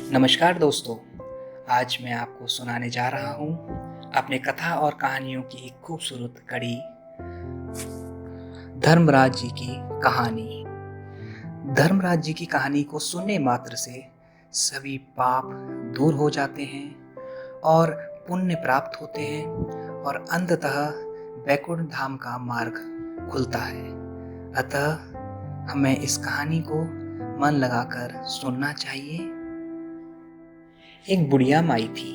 नमस्कार दोस्तों। आज मैं आपको सुनाने जा रहा हूँ अपने कथा और कहानियों की एक खूबसूरत कड़ी, धर्मराज जी की कहानी। धर्मराज जी की कहानी को सुनने मात्र से सभी पाप दूर हो जाते हैं और पुण्य प्राप्त होते हैं और अंततः वैकुंठ धाम का मार्ग खुलता है। अतः हमें इस कहानी को मन लगाकर सुनना चाहिए। एक बुढ़िया माई थी।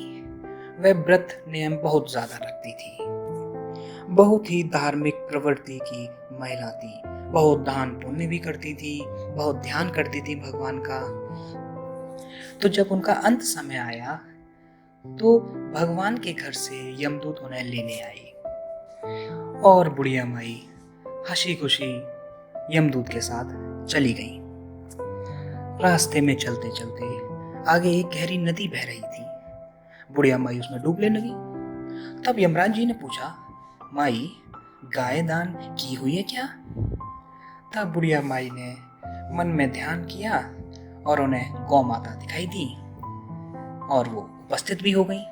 वह व्रत नियम बहुत ज्यादा रखती थी। बहुत ही धार्मिक प्रवृत्ति की महिला थी। बहुत दान पुण्य भी करती थी, बहुत ध्यान करती थी भगवान का। तो जब उनका अंत समय आया तो भगवान के घर से यमदूत उन्हें लेने आई और बुढ़िया माई हंसी खुशी यमदूत के साथ चली गई। रास्ते में चलते चलते आगे एक गहरी नदी बह रही थी। बुढ़िया माई उसमें डूबने लगी। तब यमराज जी ने पूछा, माई गाय दान की हुई है क्या? तब बुढ़िया माई ने मन में ध्यान किया और उन्हें गौ माता दिखाई दी और वो उपस्थित भी हो गई,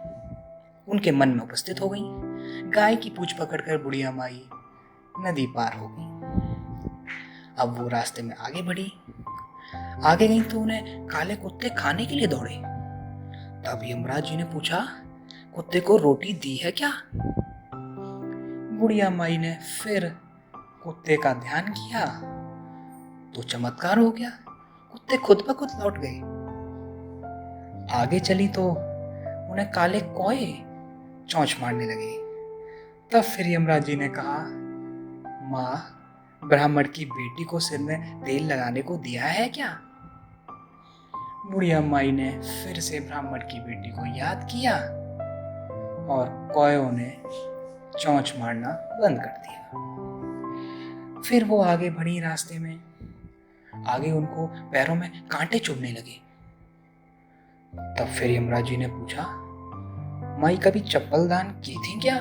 उनके मन में उपस्थित हो गई। गाय की पूंछ पकड़कर बुढ़िया माई नदी पार हो गई। अब वो रास्ते में आगे बढ़ी। आगे गई तो उन्हें काले कुत्ते खाने के लिए दौड़े। तब यमराज जी ने पूछा, कुत्ते को रोटी दी है क्या? बुढ़िया माई ने फिर कुत्ते का ध्यान किया तो चमत्कार हो गया। कुत्ते खुद ब खुद लौट गए। आगे चली तो उन्हें काले कौए चोंच मारने लगे। तब फिर यमराज जी ने कहा, माँ ब्राह्मण की बेटी को सिर में तेल लगाने को दिया है क्या? बुढ़िया माई ने फिर से ब्राह्मण की बेटी को याद किया और कौओं ने चोंच मारना बंद कर दिया। फिर वो आगे बढ़ी। रास्ते में आगे उनको पैरों में कांटे चुभने लगे। तब फिर यमराज जी ने पूछा, माई कभी चप्पल दान की थी क्या?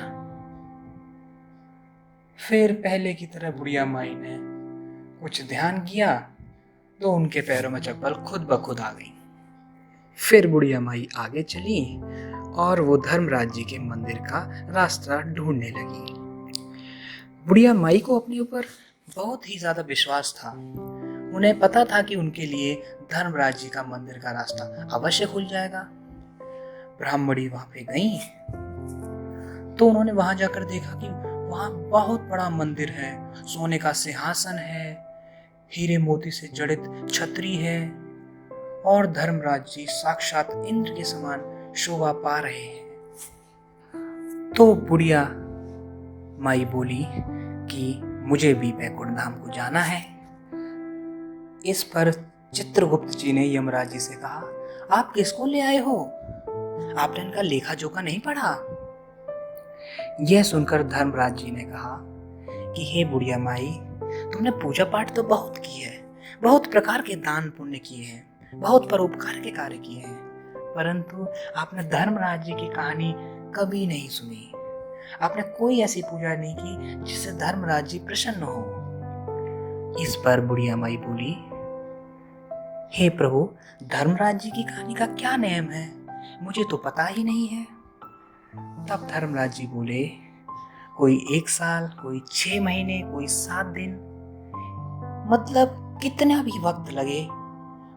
फिर पहले की तरह बुढ़िया माई ने कुछ ध्यान किया तो उनके पैरों में चप्पल खुद ब खुद आ गई। फिर बुढ़िया माई आगे चली और वो धर्मराज जी के मंदिर का रास्ता ढूंढने लगी। बुढ़िया माई को अपने ऊपर बहुत ही ज्यादा विश्वास था। उन्हें पता था कि उनके लिए धर्मराज जी का मंदिर का रास्ता अवश्य खुल जाएगा। ब्राह्मणी वहां पे गई तो उन्होंने वहां जाकर देखा कि वहां बहुत बड़ा मंदिर है, सोने का सिंहासन है, हीरे मोती से जड़ित छतरी है और धर्मराज जी साक्षात इंद्र के समान शोभा पा रहे हैं। तो बुढ़िया माई बोली कि मुझे भी वैकुंठ धाम को जाना है। इस पर चित्रगुप्त जी ने यमराज जी से कहा, आप किसको ले आए हो? आपने इनका लेखा जोखा नहीं पढ़ा? यह सुनकर धर्मराज जी ने कहा कि हे बुढ़िया माई, तुमने पूजा पाठ तो बहुत की है, बहुत प्रकार के दान पुण्य किए हैं, बहुत परोपकार के कार्य किए हैं, परंतु आपने धर्मराज जी की कहानी कभी नहीं सुनी। आपने कोई ऐसी पूजा नहीं की जिससे धर्मराज जी प्रसन्न हो। इस पर बुढ़िया माई बोली, हे प्रभु, धर्मराज जी की कहानी का क्या नियम है? मुझे तो पता ही नहीं है। तब धर्मराज जी बोले, कोई 1 साल, कोई 6 महीने, कोई 7 दिन, मतलब कितना भी वक्त लगे,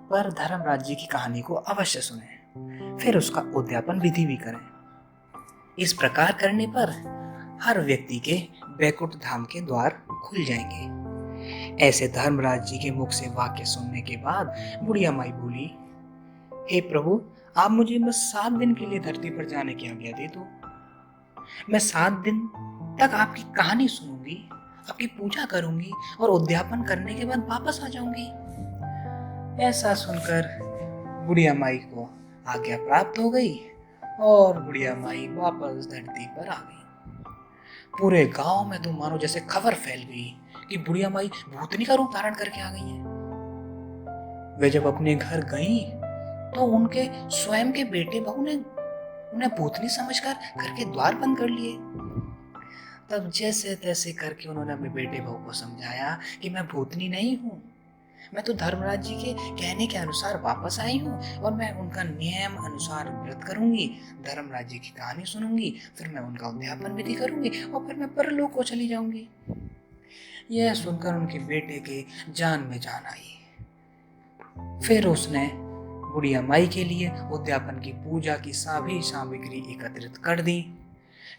पर धर्मराज जी की कहानी को अवश्य सुने, फिर उसका उद्यापन विधि भी करें। इस प्रकार करने पर हर व्यक्ति के वैकुंठ धाम के द्वार खुल जाएंगे। ऐसे धर्मराज जी के मुख से वाक्य सुनने के बाद बुढ़िया माई बोली, हे प्रभु, आप मुझे बस 7 दिन के लिए धरती पर जाने की आज्ञा दे दो। मैं 7 दिन तक आपकी कहानी सुनूंगी, आपकी पूजा करूंगी और उद्यापन करने के बाद वापस आ जाऊंगी। ऐसा सुनकर बुढ़िया माई को आज्ञा प्राप्त हो गई और बुढ़िया माई वापस धरती पर आ गई। पूरे गांव में तो मानो जैसे खबर फैल गई कि बुढ़िया माई भूतनी का रूप धारण करके आ गई है। वे जब अपने घर गई तो उनके स्वयं के बेटे बहू ने उन्हें भूतनी समझकर घर के द्वार बंद कर लिए। तब जैसे तैसे करके उन्होंने अपने बेटे बहू को समझाया कि मैं भूतनी नहीं हूं, मैं तो धर्मराज जी के कहने के अनुसार वापस आई हूँ और मैं उनका नियम अनुसार व्रत करूंगी, धर्मराज जी की कहानी सुनूंगी, फिर मैं उनका उद्यापन विधि करूंगी और फिर मैं परलोक को चली जाऊंगी। यह सुनकर उनके बेटे के जान में जान आई। फिर उसने बुढ़िया माई के लिए उद्यापन की पूजा की सभी सामग्री एकत्रित कर दी,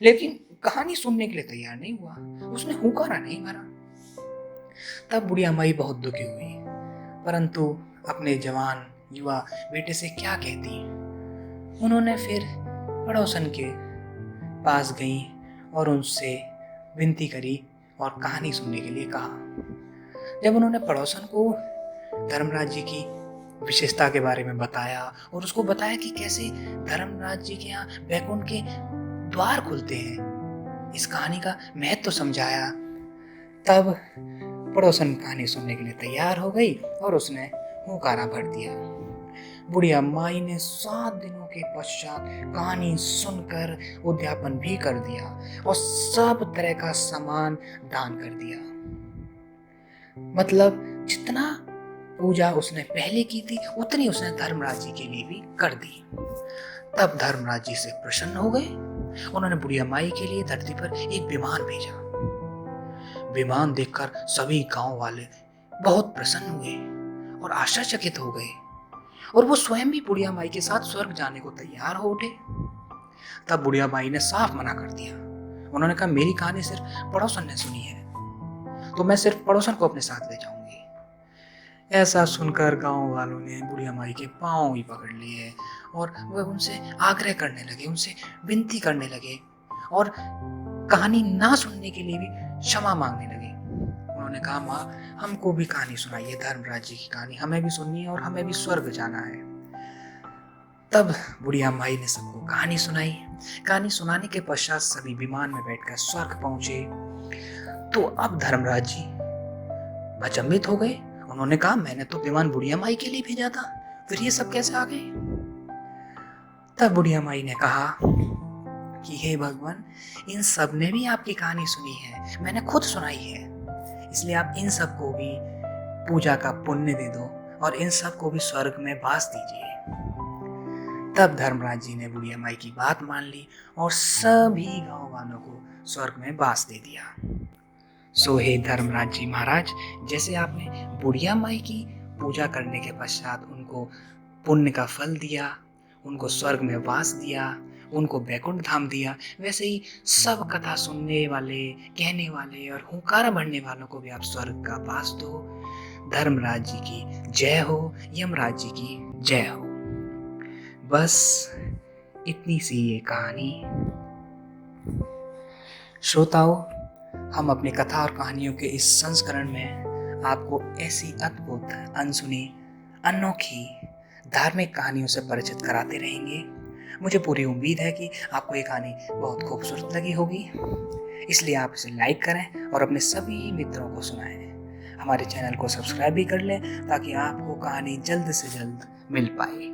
लेकिन कहानी सुनने के लिए तैयार नहीं हुआ। उसने हुंकारा नहीं मारा। तब बुढ़िया माई बहुत दुखी हुई, परंतु अपने जवान युवा बेटे से क्या कहती। उन्होंने फिर पड़ोसन के पास गई और उनसे विनती करी और कहानी सुनने के लिए कहा। जब उन्होंने पड़ोसन को धर्मराज जी की विशेषता के बारे में बताया और उसको बताया कि कैसे धर्मराज जी के यहाँ बैकुंठ के द्वार खुलते हैं, इस कहानी का महत्व तो समझाया, तब पड़ोसन कहानी सुनने के लिए तैयार हो गई और उसने हुंकारा भर दिया। बुढ़िया माई ने 7 दिनों के पश्चात कहानी सुनकर उद्यापन भी कर दिया और सब तरह का सामान दान कर दिया। मतलब जितना पूजा उसने पहले की थी उतनी उसने धर्मराज जी के लिए भी कर दी। तब धर्मराज जी से प्रसन्न हो गए। उन्होंने बुढ़िया माई के लिए धरती पर एक विमान भेजा। विमान देखकर सभी गांव वाले बहुत प्रसन्न हुए और आश्चर्यचकित हो गए और वो स्वयं भी बुढ़िया माई के साथ स्वर्ग जाने को तैयार हो उठे। तब बुढ़िया माई ने साफ मना कर दिया। उन्होंने कहा, मेरी कहानी सिर्फ पड़ोसन ने सुनी है, तो मैं सिर्फ पड़ोसन को अपने साथ ले जाऊंगी। ऐसा सुनकर गांव वालों ने बुढ़िया माई के पांव ही पकड़ लिए और वह उनसे आग्रह करने लगे, उनसे विनती करने लगे और कहानी ना सुनने के लिए भी क्षमा मांगने लगे। उन्होंने कहा, माँ हमको भी कहानी सुनाइए, धर्मराज जी की कहानी हमें भी सुननी है और हमें भी स्वर्ग जाना है। तब बुढ़िया माई ने सबको कहानी सुनाई। कहानी सुनाने के पश्चात सभी विमान में बैठकर स्वर्ग पहुंचे। तो अब धर्मराज जी अचंभित हो गए। उन्होंने कहा, मैंने तो विमान बुढ़िया माई के लिए भेजा था, फिर ये सब कैसे आ गए। तब बुढ़िया माई ने कहा कि हे भगवान, इन सब ने भी आपकी कहानी सुनी है, मैंने खुद सुनाई है, इसलिए आप इन सब को भी पूजा का पुण्य दे दो और इन सब को भी स्वर्ग में वास दीजिए। तब धर्मराज जी ने बुढ़िया माई की बात मान ली और सभी गांव वालों को स्वर्ग में वास दे दिया। सो हे धर्मराज जी महाराज, जैसे आपने बुढ़िया माई की पूजा करने के पश्चात उनको पुण्य का फल दिया, उनको स्वर्ग में वास दिया, उनको बैकुंठ धाम दिया, वैसे ही सब कथा सुनने वाले, कहने वाले और हुंकारा भरने वालों को भी आप स्वर्ग का वास दो। धर्मराज जी की जय हो, यमराज जी की जय हो। बस इतनी सी ये कहानी। श्रोताओं, हम अपनी कथा और कहानियों के इस संस्करण में आपको ऐसी अद्भुत, अनसुनी, अनोखी धार्मिक कहानियों से परिचित कराते रहेंगे। मुझे पूरी उम्मीद है कि आपको ये कहानी बहुत खूबसूरत लगी होगी, इसलिए आप इसे लाइक करें और अपने सभी मित्रों को सुनाएं। हमारे चैनल को सब्सक्राइब भी कर लें ताकि आपको कहानी जल्द से जल्द मिल पाए।